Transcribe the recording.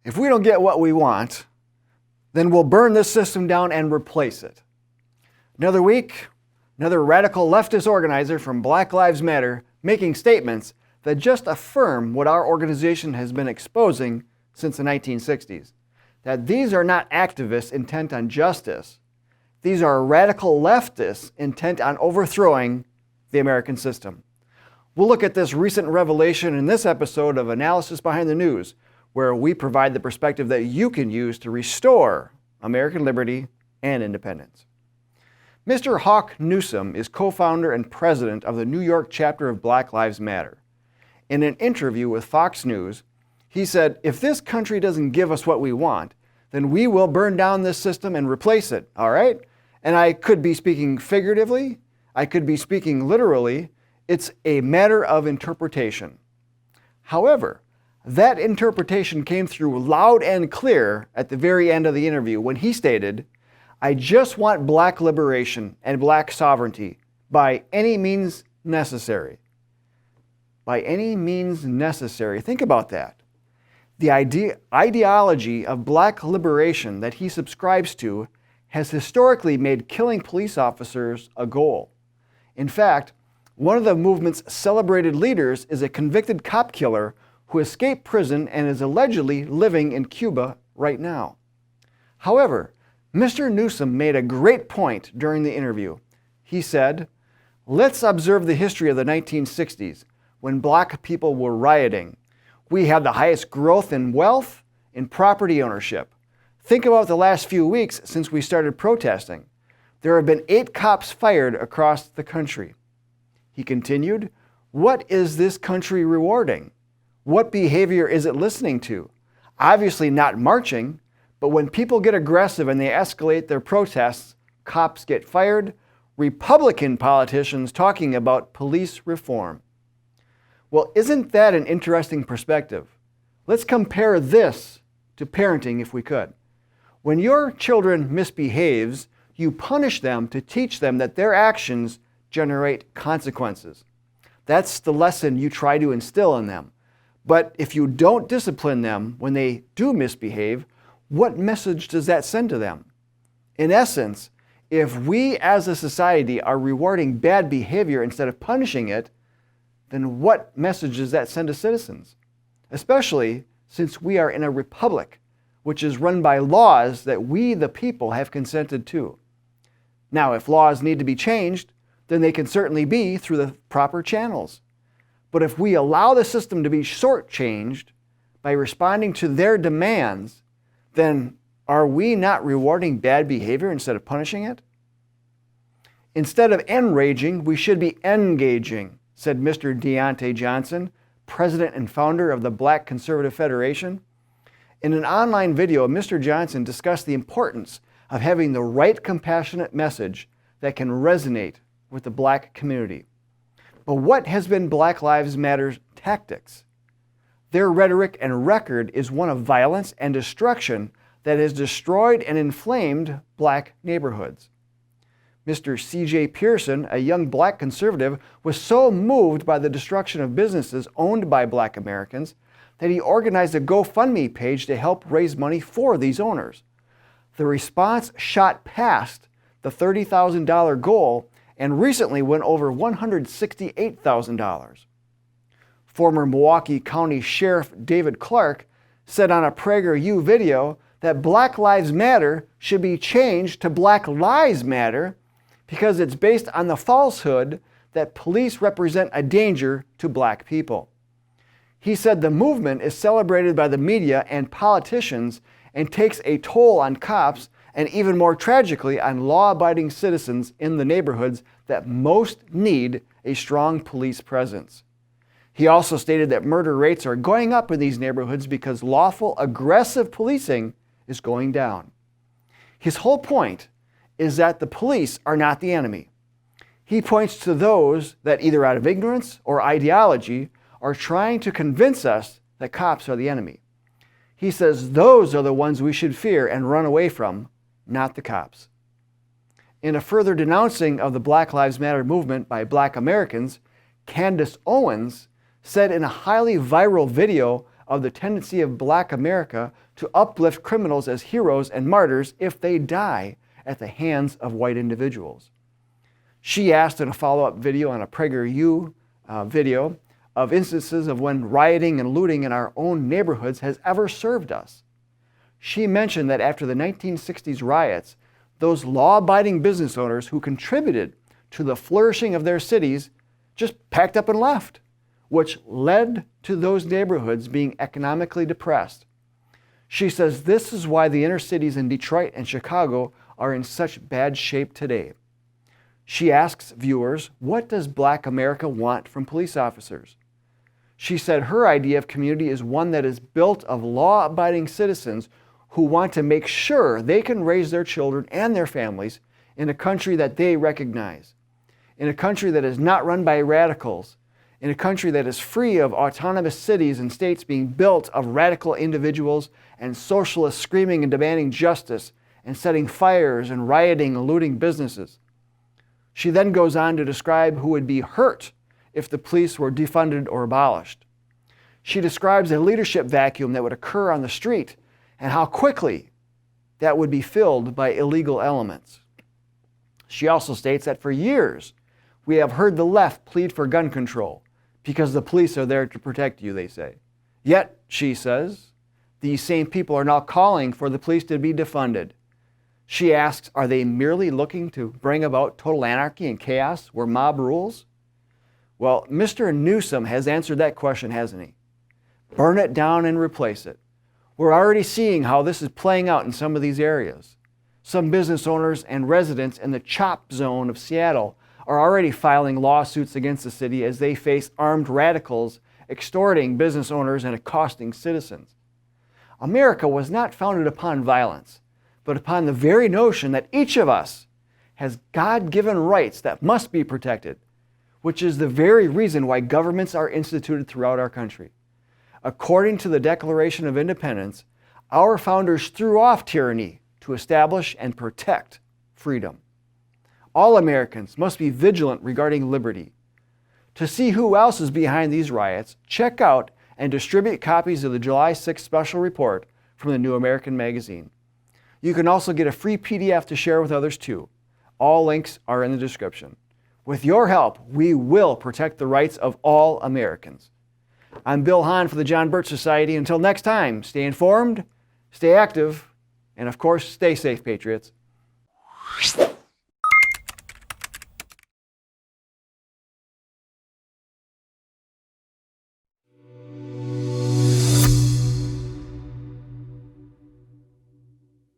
If we don't get what we want, then we'll burn this system down and replace it. Another week, another radical leftist organizer from Black Lives Matter making statements that just affirm what our organization has been exposing since the 1960s, that these are not activists intent on justice. These are radical leftists intent on overthrowing the American system. We'll look at this recent revelation in this episode of Analysis Behind the News, where we provide the perspective that you can use to restore American liberty and independence. Mr. Hawk Newsome is co-founder and president of the New York chapter of Black Lives Matter. In an interview with Fox News, he said, "If this country doesn't give us what we want, then we will burn down this system and replace it, all right?" And I could be speaking figuratively, I could be speaking literally. It's a matter of interpretation. However, that interpretation came through loud and clear at the very end of the interview when he stated, "I just want black liberation and black sovereignty by any means necessary." By any means necessary. Think about that. The ideology of black liberation that he subscribes to has historically made killing police officers a goal. In fact, one of the movement's celebrated leaders is a convicted cop killer who escaped prison and is allegedly living in Cuba right now. However, Mr. Newsome made a great point during the interview. He said, "Let's observe the history of the 1960s when black people were rioting. We had the highest growth in wealth and property ownership. Think about the last few weeks since we started protesting. There have been 8 cops fired across the country." He continued, "What is this country rewarding? What behavior is it listening to? Obviously not marching, but when people get aggressive and they escalate their protests, cops get fired. Republican politicians talking about police reform." Well, isn't that an interesting perspective? Let's compare this to parenting if we could. When your children misbehaves, you punish them to teach them that their actions generate consequences. That's the lesson you try to instill in them. But if you don't discipline them when they do misbehave, what message does that send to them? In essence, if we as a society are rewarding bad behavior instead of punishing it, then what message does that send to citizens? Especially since we are in a republic, which is run by laws that we, the people, have consented to. Now, if laws need to be changed, then they can certainly be through the proper channels. But if we allow the system to be shortchanged by responding to their demands, then are we not rewarding bad behavior instead of punishing it? "Instead of enraging, we should be engaging," said Mr. Deontay Johnson, president and founder of the Black Conservative Federation. In an online video, Mr. Johnson discussed the importance of having the right compassionate message that can resonate with the black community. But what has been Black Lives Matter's tactics? Their rhetoric and record is one of violence and destruction that has destroyed and inflamed black neighborhoods. Mr. C.J. Pearson, a young black conservative, was so moved by the destruction of businesses owned by black Americans that he organized a GoFundMe page to help raise money for these owners. The response shot past the $30,000 goal and recently went over $168,000. Former Milwaukee County Sheriff David Clark said on a PragerU video that Black Lives Matter should be changed to Black Lies Matter because it's based on the falsehood that police represent a danger to black people. He said the movement is celebrated by the media and politicians and takes a toll on cops and even more tragically on law-abiding citizens in the neighborhoods that most need a strong police presence. He also stated that murder rates are going up in these neighborhoods because lawful, aggressive policing is going down. His whole point is that the police are not the enemy. He points to those that either out of ignorance or ideology are trying to convince us that cops are the enemy. He says those are the ones we should fear and run away from, not the cops. In a further denouncing of the Black Lives Matter movement by Black Americans, Candace Owens said in a highly viral video of the tendency of Black America to uplift criminals as heroes and martyrs if they die at the hands of white individuals. She asked in a follow-up video on a PragerU video of instances of when rioting and looting in our own neighborhoods has ever served us. She mentioned that after the 1960s riots, those law-abiding business owners who contributed to the flourishing of their cities just packed up and left, which led to those neighborhoods being economically depressed. She says this is why the inner cities in Detroit and Chicago are in such bad shape today. She asks viewers, what does Black America want from police officers? She said her idea of community is one that is built of law-abiding citizens who want to make sure they can raise their children and their families in a country that they recognize, in a country that is not run by radicals, in a country that is free of autonomous cities and states being built of radical individuals and socialists screaming and demanding justice and setting fires and rioting and looting businesses. She then goes on to describe who would be hurt if the police were defunded or abolished. She describes a leadership vacuum that would occur on the street and how quickly that would be filled by illegal elements. She also states that for years, we have heard the left plead for gun control because the police are there to protect you, they say. Yet, she says, these same people are now calling for the police to be defunded. She asks, are they merely looking to bring about total anarchy and chaos where mob rules? Well, Mr. Newsom has answered that question, hasn't he? Burn it down and replace it. We're already seeing how this is playing out in some of these areas. Some business owners and residents in the CHOP zone of Seattle are already filing lawsuits against the city as they face armed radicals extorting business owners and accosting citizens. America was not founded upon violence, but upon the very notion that each of us has God-given rights that must be protected, which is the very reason why governments are instituted throughout our country. According to the Declaration of Independence, our founders threw off tyranny to establish and protect freedom. All Americans must be vigilant regarding liberty. To see who else is behind these riots, check out and distribute copies of the July 6th special report from the New American Magazine. You can also get a free PDF to share with others too. All links are in the description. With your help, we will protect the rights of all Americans. I'm Bill Hahn for the John Birch Society. Until next time, stay informed, stay active, and of course, stay safe, Patriots.